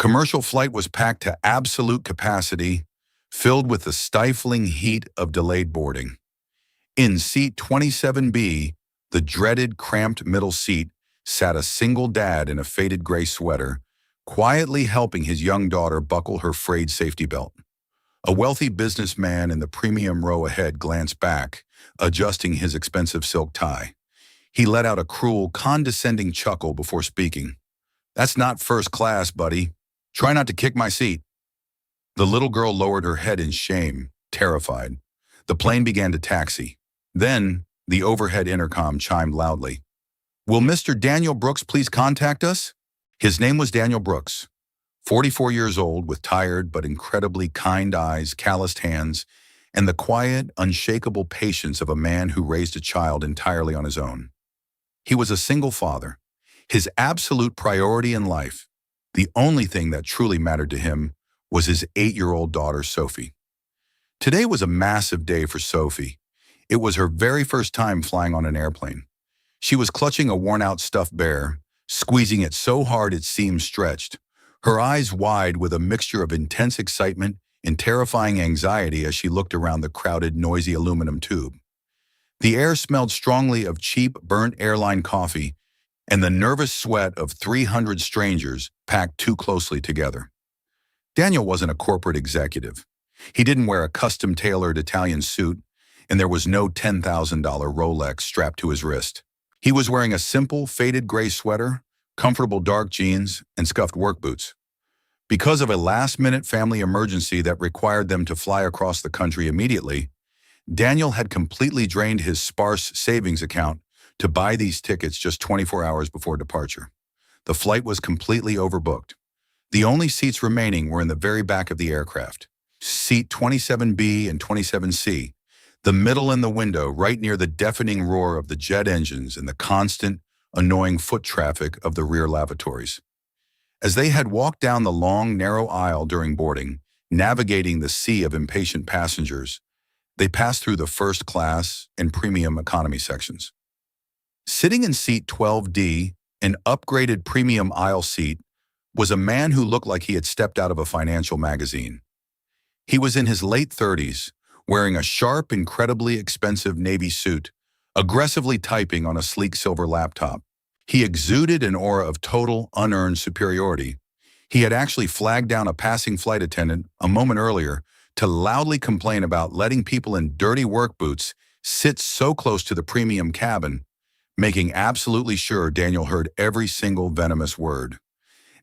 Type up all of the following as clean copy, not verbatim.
commercial flight was packed to absolute capacity, filled with the stifling heat of delayed boarding. In seat 27B, the dreaded cramped middle seat, sat a single dad in a faded gray sweater, quietly helping his young daughter buckle her frayed safety belt. A wealthy businessman in the premium row ahead glanced back, adjusting his expensive silk tie. He let out a cruel, condescending chuckle before speaking. "That's not first class, buddy. Try not to kick my seat." The little girl lowered her head in shame, terrified. The plane began to taxi. Then, the overhead intercom chimed loudly. "Will Mr. Daniel Brooks please contact us?" His name was Daniel Brooks, 44 years old, with tired but incredibly kind eyes, calloused hands, and the quiet, unshakable patience of a man who raised a child entirely on his own. He was a single father. His absolute priority in life, the only thing that truly mattered to him, was his 8-year-old daughter, Sophie. Today was a massive day for Sophie. It was her very first time flying on an airplane. She was clutching a worn-out stuffed bear, squeezing it so hard it seemed stretched, her eyes wide with a mixture of intense excitement and terrifying anxiety as she looked around the crowded, noisy aluminum tube. The air smelled strongly of cheap, burnt airline coffee and the nervous sweat of 300 strangers packed too closely together. Daniel wasn't a corporate executive. He didn't wear a custom-tailored Italian suit, and there was no $10,000 Rolex strapped to his wrist. He was wearing a simple, faded gray sweater, comfortable dark jeans, and scuffed work boots. Because of a last-minute family emergency that required them to fly across the country immediately, Daniel had completely drained his sparse savings account to buy these tickets just 24 hours before departure. The flight was completely overbooked. The only seats remaining were in the very back of the aircraft, seat 27B and 27C, the middle in the window right near the deafening roar of the jet engines and the constant, annoying foot traffic of the rear lavatories. As they had walked down the long, narrow aisle during boarding, navigating the sea of impatient passengers, they passed through the first class and premium economy sections. Sitting in seat 12D, an upgraded premium aisle seat, was a man who looked like he had stepped out of a financial magazine. He was in his late 30s, wearing a sharp, incredibly expensive navy suit, aggressively typing on a sleek silver laptop. He exuded an aura of total, unearned superiority. He had actually flagged down a passing flight attendant a moment earlier to loudly complain about letting people in dirty work boots sit so close to the premium cabin, making absolutely sure Daniel heard every single venomous word.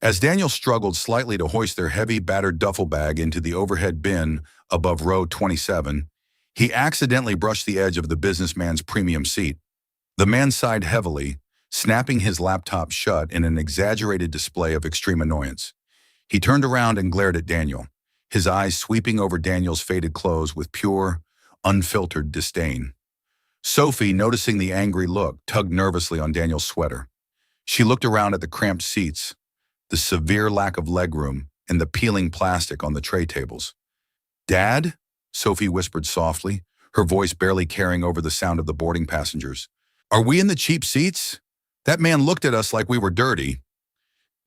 As Daniel struggled slightly to hoist their heavy, battered duffel bag into the overhead bin above row 27, he accidentally brushed the edge of the businessman's premium seat. The man sighed heavily, snapping his laptop shut in an exaggerated display of extreme annoyance. He turned around and glared at Daniel, his eyes sweeping over Daniel's faded clothes with pure, unfiltered disdain. Sophie, noticing the angry look, tugged nervously on Daniel's sweater. She looked around at the cramped seats, the severe lack of legroom, and the peeling plastic on the tray tables. "Dad?" Sophie whispered softly, her voice barely carrying over the sound of the boarding passengers. "Are we in the cheap seats? That man looked at us like we were dirty."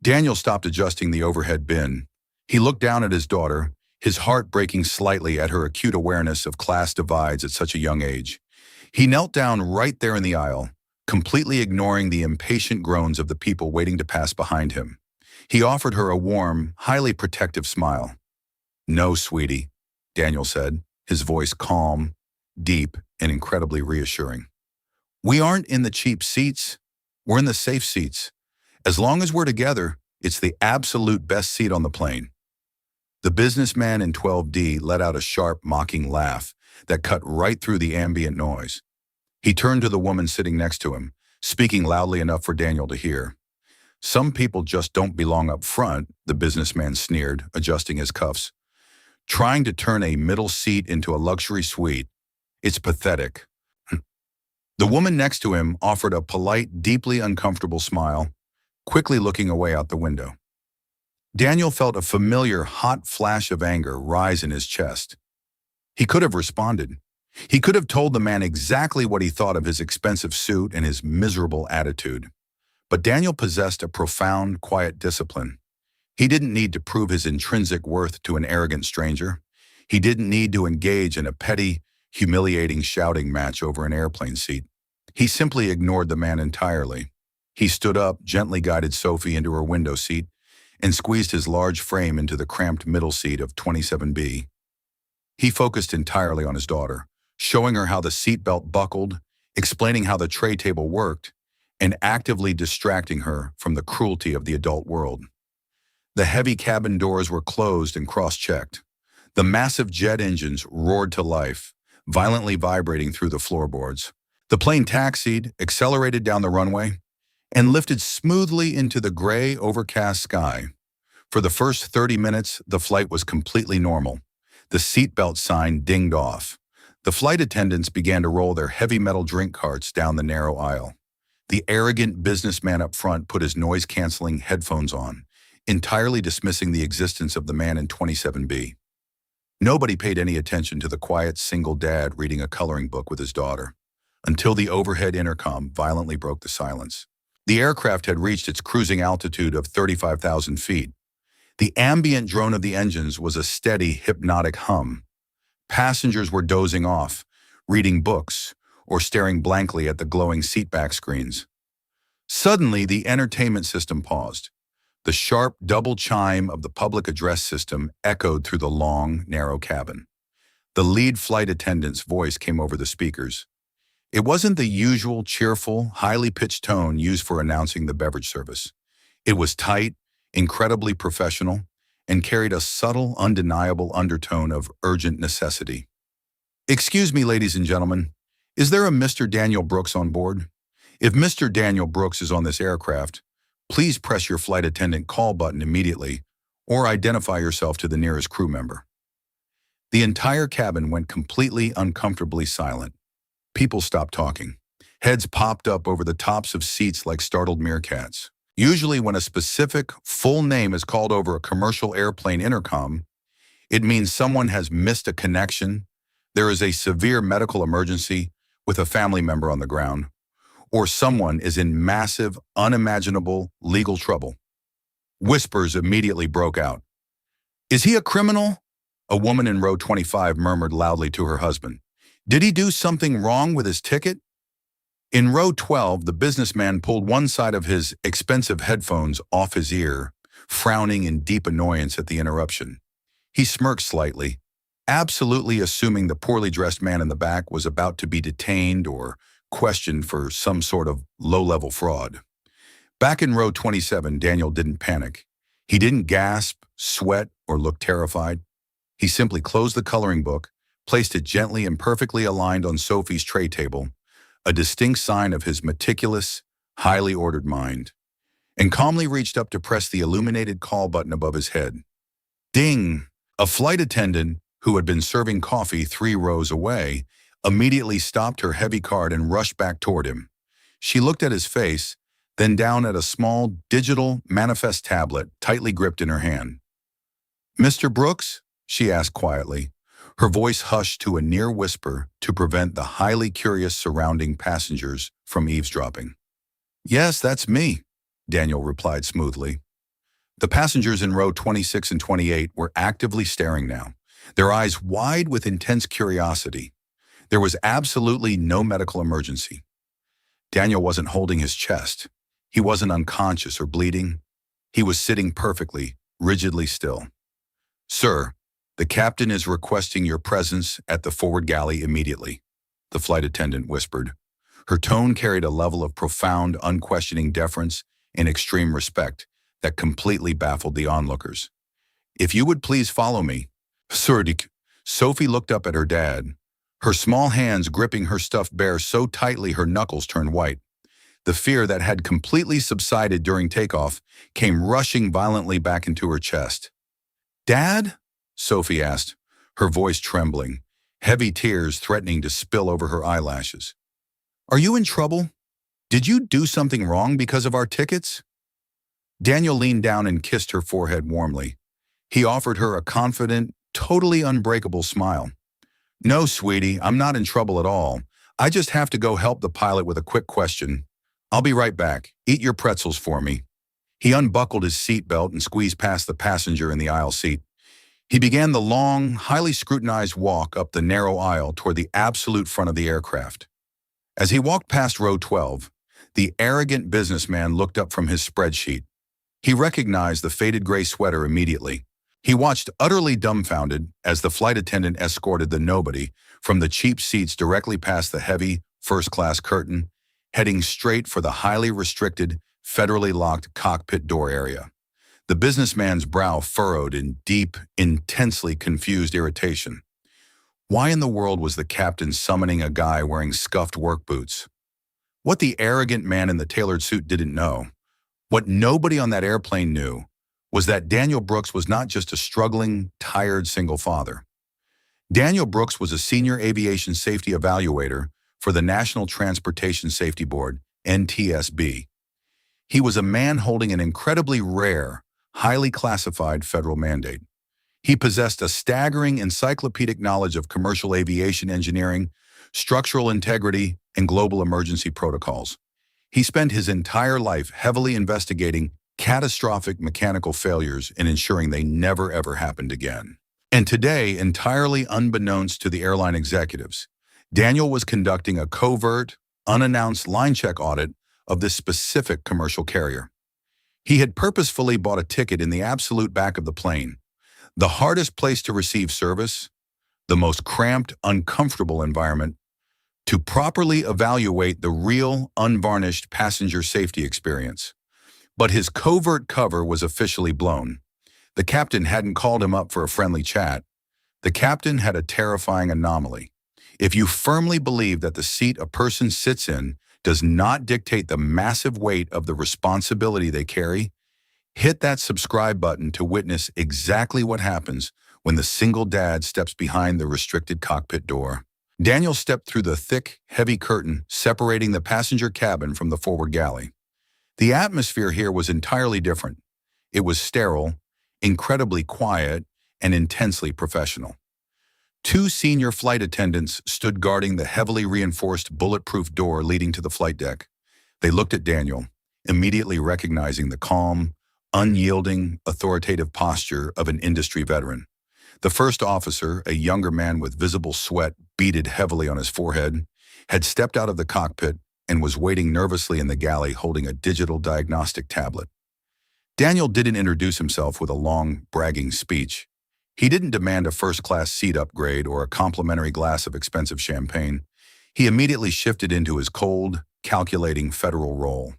Daniel stopped adjusting the overhead bin. He looked down at his daughter, his heart breaking slightly at her acute awareness of class divides at such a young age. He knelt down right there in the aisle, completely ignoring the impatient groans of the people waiting to pass behind him. He offered her a warm, highly protective smile. "No, sweetie," Daniel said, his voice calm, deep, and incredibly reassuring. "We aren't in the cheap seats. We're in the safe seats. As long as we're together, it's the absolute best seat on the plane." The businessman in 12D let out a sharp, mocking laugh that cut right through the ambient noise. He turned to the woman sitting next to him, speaking loudly enough for Daniel to hear. "Some people just don't belong up front," the businessman sneered, adjusting his cuffs. "Trying to turn a middle seat into a luxury suite. It's pathetic." The woman next to him offered a polite, deeply uncomfortable smile, quickly looking away out the window. Daniel felt a familiar, hot flash of anger rise in his chest. He could have responded. He could have told the man exactly what he thought of his expensive suit and his miserable attitude. But Daniel possessed a profound, quiet discipline. He didn't need to prove his intrinsic worth to an arrogant stranger. He didn't need to engage in a petty, humiliating shouting match over an airplane seat. He simply ignored the man entirely. He stood up, gently guided Sophie into her window seat, and squeezed his large frame into the cramped middle seat of 27B. He focused entirely on his daughter, showing her how the seatbelt buckled, explaining how the tray table worked, and actively distracting her from the cruelty of the adult world. The heavy cabin doors were closed and cross-checked. The massive jet engines roared to life, violently vibrating through the floorboards. The plane taxied, accelerated down the runway, and lifted smoothly into the gray, overcast sky. For the first 30 minutes, the flight was completely normal. The seatbelt sign dinged off. The flight attendants began to roll their heavy metal drink carts down the narrow aisle. The arrogant businessman up front put his noise-canceling headphones on, entirely dismissing the existence of the man in 27B. Nobody paid any attention to the quiet single dad reading a coloring book with his daughter, until the overhead intercom violently broke the silence. The aircraft had reached its cruising altitude of 35,000 feet. The ambient drone of the engines was a steady, hypnotic hum. Passengers were dozing off, reading books, or staring blankly at the glowing seatback screens. Suddenly, the entertainment system paused. The sharp double chime of the public address system echoed through the long, narrow cabin. The lead flight attendant's voice came over the speakers. It wasn't the usual cheerful, highly pitched tone used for announcing the beverage service. It was tight, incredibly professional, and carried a subtle, undeniable undertone of urgent necessity. "Excuse me, ladies and gentlemen, is there a Mr. Daniel Brooks on board? If Mr. Daniel Brooks is on this aircraft, please press your flight attendant call button immediately or identify yourself to the nearest crew member." The entire cabin went completely uncomfortably silent. People stopped talking. Heads popped up over the tops of seats like startled meerkats. Usually when a specific, full name is called over a commercial airplane intercom, it means someone has missed a connection, there is a severe medical emergency with a family member on the ground, or someone is in massive, unimaginable legal trouble. Whispers immediately broke out. "Is he a criminal?" A woman in row 25 murmured loudly to her husband. "Did he do something wrong with his ticket?" In row 12, the businessman pulled one side of his expensive headphones off his ear, frowning in deep annoyance at the interruption. He smirked slightly, absolutely assuming the poorly dressed man in the back was about to be detained or questioned for some sort of low-level fraud. Back in row 27, Daniel didn't panic. He didn't gasp, sweat, or look terrified. He simply closed the coloring book, placed it gently and perfectly aligned on Sophie's tray table, a distinct sign of his meticulous, highly ordered mind, and calmly reached up to press the illuminated call button above his head. Ding! A flight attendant, who had been serving coffee 3 rows away, immediately stopped her heavy cart and rushed back toward him. She looked at his face, then down at a small, digital manifest tablet tightly gripped in her hand. "Mr. Brooks?" she asked quietly, her voice hushed to a near whisper to prevent the highly curious surrounding passengers from eavesdropping. "Yes, that's me," Daniel replied smoothly. The passengers in row 26 and 28 were actively staring now, their eyes wide with intense curiosity. There was absolutely no medical emergency. Daniel wasn't holding his chest. He wasn't unconscious or bleeding. He was sitting perfectly, rigidly still. "Sir, the captain is requesting your presence at the forward galley immediately," the flight attendant whispered. Her tone carried a level of profound, unquestioning deference and extreme respect that completely baffled the onlookers. "If you would please follow me." "Sir, Sophie looked up at her dad, her small hands gripping her stuffed bear so tightly her knuckles turned white. The fear that had completely subsided during takeoff came rushing violently back into her chest. "Dad?" Sophie asked, her voice trembling, heavy tears threatening to spill over her eyelashes. "Are you in trouble? Did you do something wrong because of our tickets?" Daniel leaned down and kissed her forehead warmly. He offered her a confident, totally unbreakable smile. "No, sweetie, I'm not in trouble at all. I just have to go help the pilot with a quick question. I'll be right back. Eat your pretzels for me." He unbuckled his seatbelt and squeezed past the passenger in the aisle seat. He began the long, highly scrutinized walk up the narrow aisle toward the absolute front of the aircraft. As he walked past row 12, the arrogant businessman looked up from his spreadsheet. He recognized the faded gray sweater immediately. He watched utterly dumbfounded as the flight attendant escorted the nobody from the cheap seats directly past the heavy, first-class curtain, heading straight for the highly restricted, federally locked cockpit door area. The businessman's brow furrowed in deep, intensely confused irritation. Why in the world was the captain summoning a guy wearing scuffed work boots? What the arrogant man in the tailored suit didn't know, what nobody on that airplane knew, was that Daniel Brooks was not just a struggling, tired single father. Daniel Brooks was a senior aviation safety evaluator for the National Transportation Safety Board, NTSB. He was a man holding an incredibly rare, highly classified federal mandate. He possessed a staggering encyclopedic knowledge of commercial aviation engineering, structural integrity, and global emergency protocols. He spent his entire life heavily investigating catastrophic mechanical failures and ensuring they never ever happened again. And today, entirely unbeknownst to the airline executives, Daniel was conducting a covert, unannounced line check audit of this specific commercial carrier. He had purposefully bought a ticket in the absolute back of the plane, the hardest place to receive service, the most cramped, uncomfortable environment, to properly evaluate the real, unvarnished passenger safety experience. But his covert cover was officially blown. The captain hadn't called him up for a friendly chat. The captain had a terrifying anomaly. If you firmly believe that the seat a person sits in does not dictate the massive weight of the responsibility they carry, hit that subscribe button to witness exactly what happens when the single dad steps behind the restricted cockpit door. Daniel stepped through the thick, heavy curtain separating the passenger cabin from the forward galley. The atmosphere here was entirely different. It was sterile, incredibly quiet, and intensely professional. Two senior flight attendants stood guarding the heavily reinforced bulletproof door leading to the flight deck. They looked at Daniel, immediately recognizing the calm, unyielding, authoritative posture of an industry veteran. The first officer, a younger man with visible sweat beaded heavily on his forehead, had stepped out of the cockpit and was waiting nervously in the galley holding a digital diagnostic tablet. Daniel didn't introduce himself with a long, bragging speech. He didn't demand a first-class seat upgrade or a complimentary glass of expensive champagne. He immediately shifted into his cold, calculating federal role.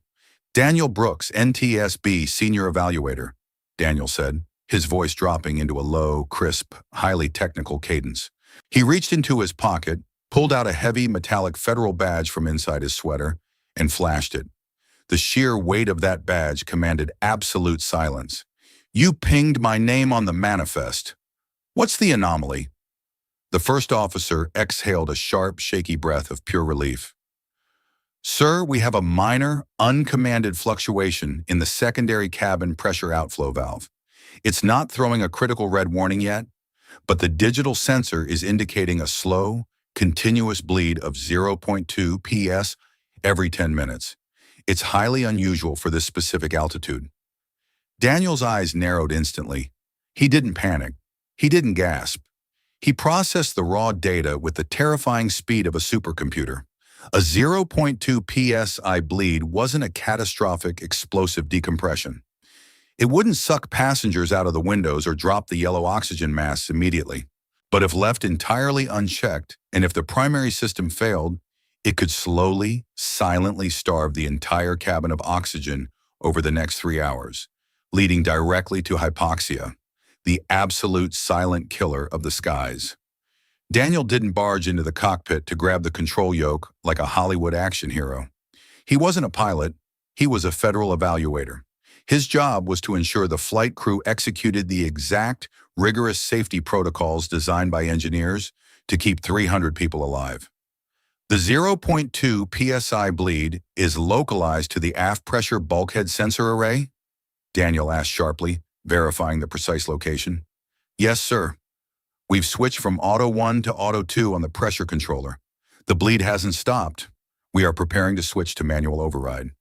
"Daniel Brooks, NTSB Senior Evaluator," Daniel said, his voice dropping into a low, crisp, highly technical cadence. He reached into his pocket, pulled out a heavy metallic federal badge from inside his sweater, and flashed it. The sheer weight of that badge commanded absolute silence. "You pinged my name on the manifest. What's the anomaly?" The first officer exhaled a sharp, shaky breath of pure relief. "Sir, we have a minor, uncommanded fluctuation in the secondary cabin pressure outflow valve. It's not throwing a critical red warning yet, but the digital sensor is indicating a slow, continuous bleed of 0.2 ps every 10 minutes. It's highly unusual for this specific altitude." Daniel's eyes narrowed instantly. He didn't panic. He didn't gasp. He processed the raw data with the terrifying speed of a supercomputer. A 0.2 psi bleed wasn't a catastrophic, explosive decompression. It wouldn't suck passengers out of the windows or drop the yellow oxygen masks immediately. But if left entirely unchecked, and if the primary system failed, it could slowly, silently starve the entire cabin of oxygen over the next 3 hours, leading directly to hypoxia, the absolute silent killer of the skies. Daniel didn't barge into the cockpit to grab the control yoke like a Hollywood action hero. He wasn't a pilot, he was a federal evaluator. His job was to ensure the flight crew executed the exact, rigorous safety protocols designed by engineers to keep 300 people alive. "The 0.2 psi bleed is localized to the aft pressure bulkhead sensor array?" Daniel asked sharply, verifying the precise location. "Yes, sir. We've switched from Auto 1 to Auto 2 on the pressure controller. The bleed hasn't stopped. We are preparing to switch to manual override.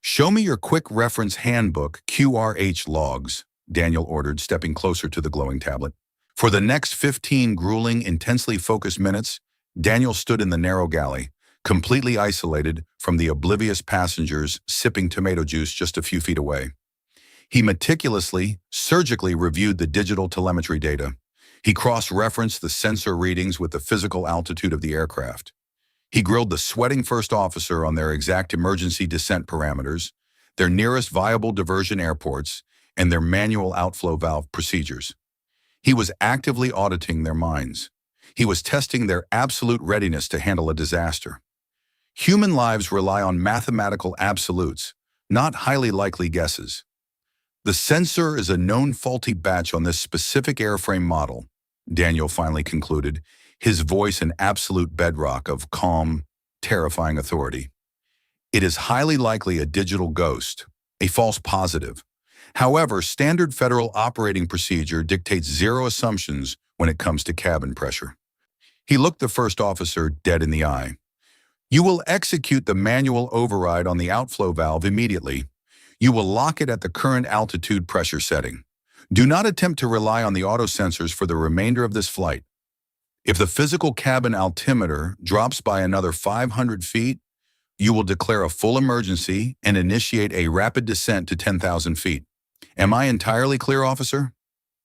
Show me your quick reference handbook, QRH logs, Daniel ordered, stepping closer to the glowing tablet. For the next 15 grueling, intensely focused minutes, Daniel stood in the narrow galley, completely isolated from the oblivious passengers sipping tomato juice just a few feet away. He meticulously, surgically reviewed the digital telemetry data. He cross-referenced the sensor readings with the physical altitude of the aircraft. He grilled the sweating first officer on their exact emergency descent parameters, their nearest viable diversion airports, and their manual outflow valve procedures. He was actively auditing their minds. He was testing their absolute readiness to handle a disaster. Human lives rely on mathematical absolutes, not highly likely guesses. The sensor is a known faulty batch on this specific airframe model, Daniel finally concluded, his voice an absolute bedrock of calm, terrifying authority. It is highly likely a digital ghost, a false positive. However, standard federal operating procedure dictates zero assumptions when it comes to cabin pressure. He looked the first officer dead in the eye. You will execute the manual override on the outflow valve immediately. You will lock it at the current altitude pressure setting. Do not attempt to rely on the auto sensors for the remainder of this flight. If the physical cabin altimeter drops by another 500 feet, you will declare a full emergency and initiate a rapid descent to 10,000 feet. Am I entirely clear, officer?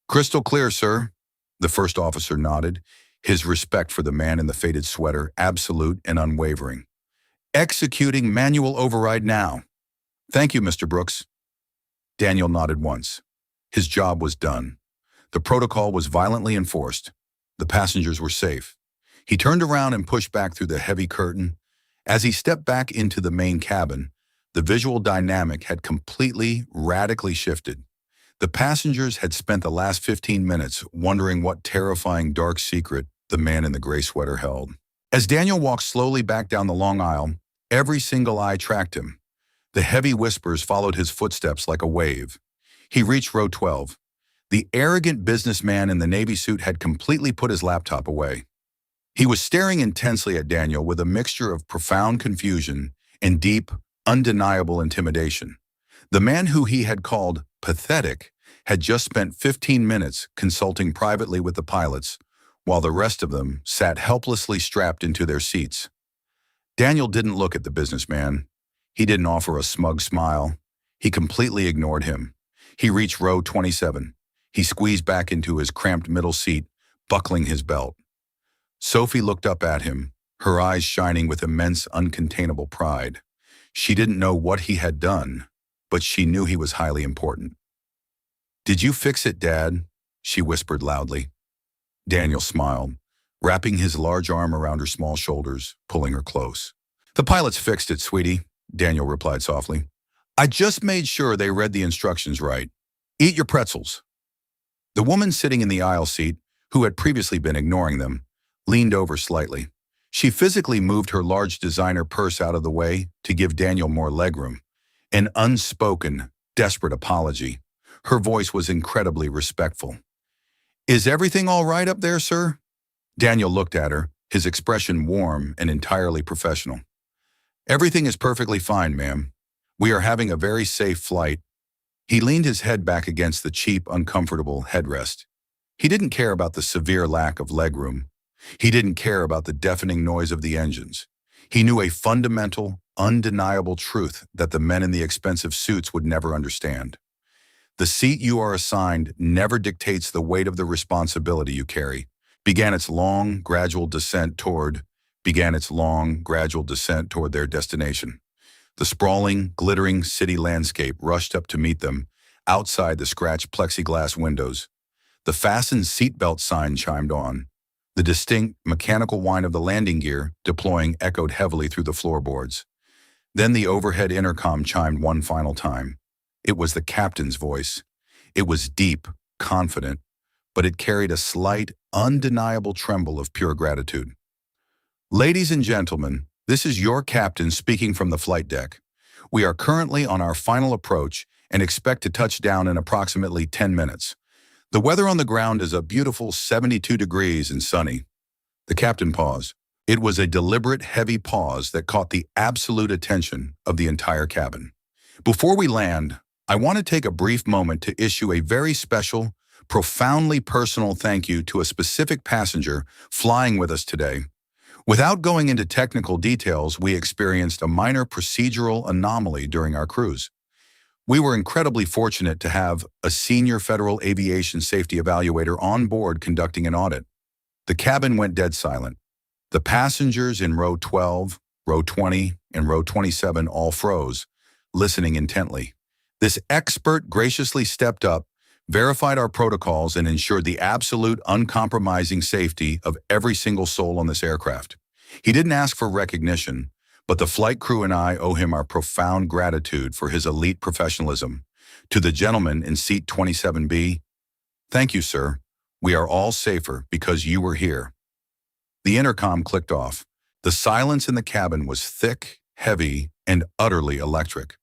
Crystal clear, sir. The first officer nodded, his respect for the man in the faded sweater absolute and unwavering. Executing manual override now. Thank you, Mr. Brooks. Daniel nodded once. His job was done. The protocol was violently enforced. The passengers were safe. He turned around and pushed back through the heavy curtain. As he stepped back into the main cabin, the visual dynamic had completely, radically shifted. The passengers had spent the last 15 minutes wondering what terrifying dark secret the man in the gray sweater held. As Daniel walked slowly back down the long aisle, every single eye tracked him. The heavy whispers followed his footsteps like a wave. He reached row 12. The arrogant businessman in the navy suit had completely put his laptop away. He was staring intensely at Daniel with a mixture of profound confusion and deep, undeniable intimidation. The man who he had called pathetic had just spent 15 minutes consulting privately with the pilots, while the rest of them sat helplessly strapped into their seats. Daniel didn't look at the businessman. He didn't offer a smug smile. He completely ignored him. He reached row 27. He squeezed back into his cramped middle seat, buckling his belt. Sophie looked up at him, her eyes shining with immense, uncontainable pride. She didn't know what he had done, but she knew he was highly important. "Did you fix it, Dad?" she whispered loudly. Daniel smiled, wrapping his large arm around her small shoulders, pulling her close. "The pilots fixed it, sweetie," Daniel replied softly. "I just made sure they read the instructions right. Eat your pretzels." The woman sitting in the aisle seat, who had previously been ignoring them, leaned over slightly. She physically moved her large designer purse out of the way to give Daniel more legroom. An unspoken, desperate apology. Her voice was incredibly respectful. "Is everything all right up there, sir?" Daniel looked at her, his expression warm and entirely professional. "Everything is perfectly fine, ma'am. We are having a very safe flight." He leaned his head back against the cheap, uncomfortable headrest. He didn't care about the severe lack of legroom. He didn't care about the deafening noise of the engines. He knew a fundamental, undeniable truth that the men in the expensive suits would never understand. The seat you are assigned never dictates the weight of the responsibility you carry. Began its long, gradual descent toward their destination. The sprawling, glittering city landscape rushed up to meet them, outside the scratched plexiglass windows. The fastened seatbelt sign chimed on. The distinct, mechanical whine of the landing gear deploying echoed heavily through the floorboards. Then the overhead intercom chimed one final time. It was the captain's voice. It was deep, confident, but it carried a slight, undeniable tremble of pure gratitude. "Ladies and gentlemen, this is your captain speaking from the flight deck. We are currently on our final approach and expect to touch down in approximately 10 minutes. The weather on the ground is a beautiful 72 degrees and sunny." The captain paused. It was a deliberate, heavy pause that caught the absolute attention of the entire cabin. Before we land, I want to take a brief moment to issue a very special, profoundly personal thank you to a specific passenger flying with us today. Without going into technical details, we experienced a minor procedural anomaly during our cruise. We were incredibly fortunate to have a senior federal aviation safety evaluator on board conducting an audit. The cabin went dead silent. The passengers in row 12, row 20, and row 27 all froze, listening intently. This expert graciously stepped up, verified our protocols, and ensured the absolute uncompromising safety of every single soul on this aircraft. He didn't ask for recognition, but the flight crew and I owe him our profound gratitude for his elite professionalism. To the gentleman in seat 27B, thank you, sir. We are all safer because you were here. The intercom clicked off. The silence in the cabin was thick, heavy, and utterly electric.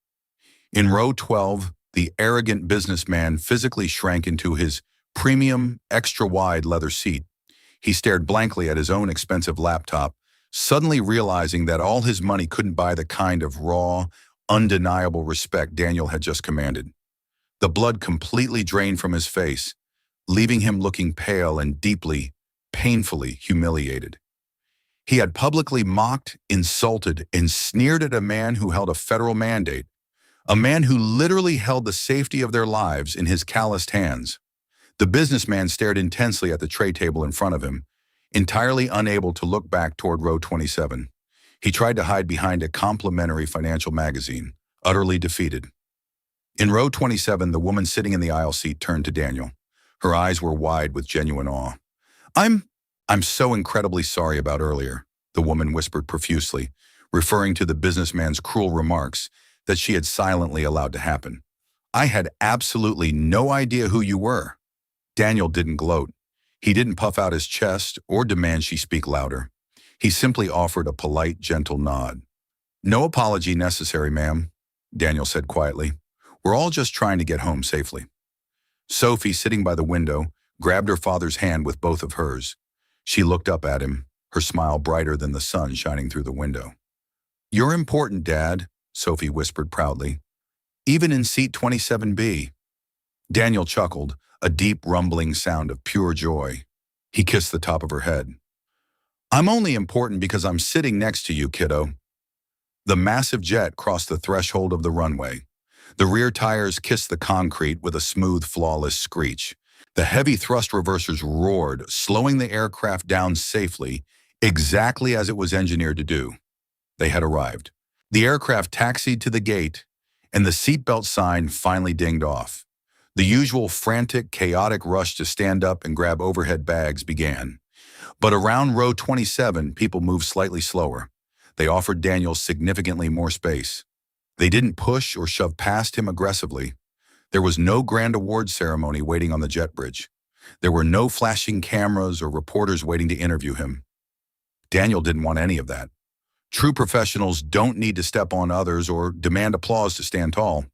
In row 12, the arrogant businessman physically shrank into his premium, extra-wide leather seat. He stared blankly at his own expensive laptop, suddenly realizing that all his money couldn't buy the kind of raw, undeniable respect Daniel had just commanded. The blood completely drained from his face, leaving him looking pale and deeply, painfully humiliated. He had publicly mocked, insulted, and sneered at a man who held a federal mandate, a man who literally held the safety of their lives in his calloused hands. The businessman stared intensely at the tray table in front of him, entirely unable to look back toward row 27. He tried to hide behind a complimentary financial magazine, utterly defeated. In row 27, the woman sitting in the aisle seat turned to Daniel. Her eyes were wide with genuine awe. I'm so incredibly sorry about earlier, the woman whispered profusely, referring to the businessman's cruel remarks that she had silently allowed to happen. I had absolutely no idea who you were. Daniel didn't gloat. He didn't puff out his chest or demand she speak louder. He simply offered a polite, gentle nod. No apology necessary, ma'am, Daniel said quietly. We're all just trying to get home safely. Sophie, sitting by the window, grabbed her father's hand with both of hers. She looked up at him, her smile brighter than the sun shining through the window. You're important, Dad, Sophie whispered proudly. Even in seat 27B. Daniel chuckled, a deep rumbling sound of pure joy. He kissed the top of her head. I'm only important because I'm sitting next to you, kiddo. The massive jet crossed the threshold of the runway. The rear tires kissed the concrete with a smooth, flawless screech. The heavy thrust reversers roared, slowing the aircraft down safely, exactly as it was engineered to do. They had arrived. The aircraft taxied to the gate, and the seatbelt sign finally dinged off. The usual frantic, chaotic rush to stand up and grab overhead bags began. But around row 27, people moved slightly slower. They offered Daniel significantly more space. They didn't push or shove past him aggressively. There was no grand awards ceremony waiting on the jet bridge. There were no flashing cameras or reporters waiting to interview him. Daniel didn't want any of that. True professionals don't need to step on others or demand applause to stand tall.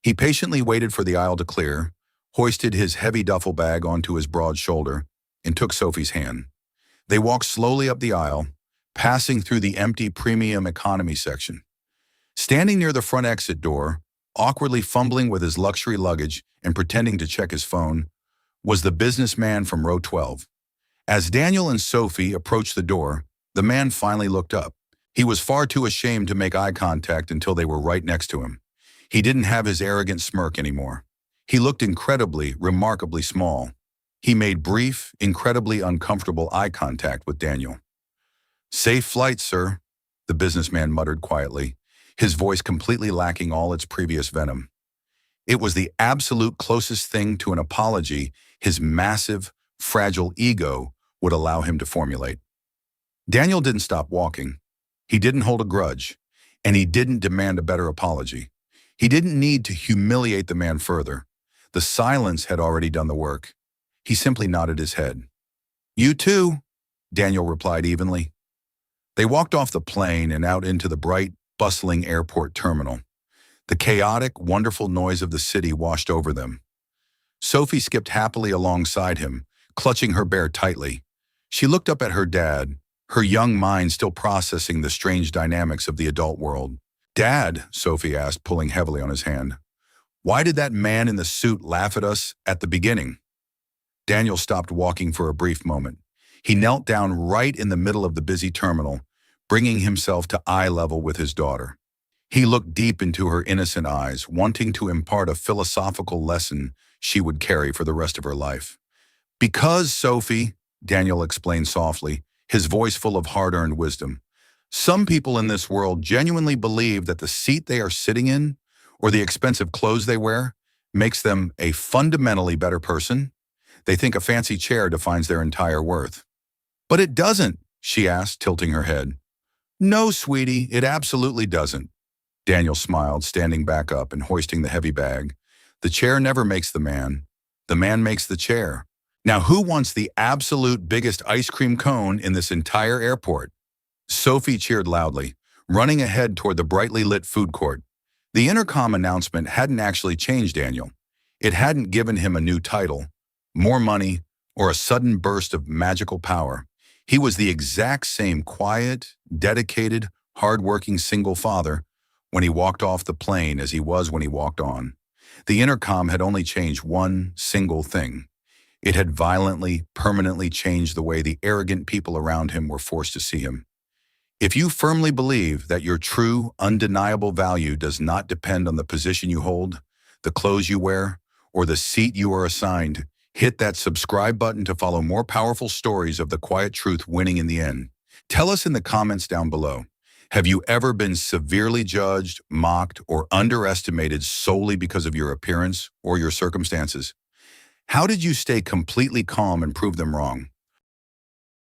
He patiently waited for the aisle to clear, hoisted his heavy duffel bag onto his broad shoulder, and took Sophie's hand. They walked slowly up the aisle, passing through the empty premium economy section. Standing near the front exit door, awkwardly fumbling with his luxury luggage and pretending to check his phone, was the businessman from row 12. As Daniel and Sophie approached the door, the man finally looked up. He was far too ashamed to make eye contact until they were right next to him. He didn't have his arrogant smirk anymore. He looked incredibly, remarkably small. He made brief, incredibly uncomfortable eye contact with Daniel. Safe flight, sir, the businessman muttered quietly, his voice completely lacking all its previous venom. It was the absolute closest thing to an apology his massive, fragile ego would allow him to formulate. Daniel didn't stop walking. He didn't hold a grudge, and he didn't demand a better apology. He didn't need to humiliate the man further. The silence had already done the work. He simply nodded his head. You too, Daniel replied evenly. They walked off the plane and out into the bright, bustling airport terminal. The chaotic, wonderful noise of the city washed over them. Sophie skipped happily alongside him, clutching her bear tightly. She looked up at her dad, her young mind still processing the strange dynamics of the adult world. Dad, Sophie asked, pulling heavily on his hand, why did that man in the suit laugh at us at the beginning? Daniel stopped walking for a brief moment. He knelt down right in the middle of the busy terminal, bringing himself to eye level with his daughter. He looked deep into her innocent eyes, wanting to impart a philosophical lesson she would carry for the rest of her life. Because, Sophie, Daniel explained softly, his voice full of hard-earned wisdom, some people in this world genuinely believe that the seat they are sitting in, or the expensive clothes they wear, makes them a fundamentally better person. They think a fancy chair defines their entire worth. But it doesn't, she asked, tilting her head. No, sweetie, it absolutely doesn't. Daniel smiled, standing back up and hoisting the heavy bag. The chair never makes the man. The man makes the chair. Now, who wants the absolute biggest ice cream cone in this entire airport? Sophie cheered loudly, running ahead toward the brightly lit food court. The intercom announcement hadn't actually changed Daniel. It hadn't given him a new title, more money, or a sudden burst of magical power. He was the exact same quiet, dedicated, hard-working single father when he walked off the plane as he was when he walked on. The intercom had only changed one single thing. It had violently, permanently changed the way the arrogant people around him were forced to see him. If you firmly believe that your true, undeniable value does not depend on the position you hold, the clothes you wear, or the seat you are assigned, hit that subscribe button to follow more powerful stories of the quiet truth winning in the end. Tell us in the comments down below. Have you ever been severely judged, mocked, or underestimated solely because of your appearance or your circumstances? How did you stay completely calm and prove them wrong?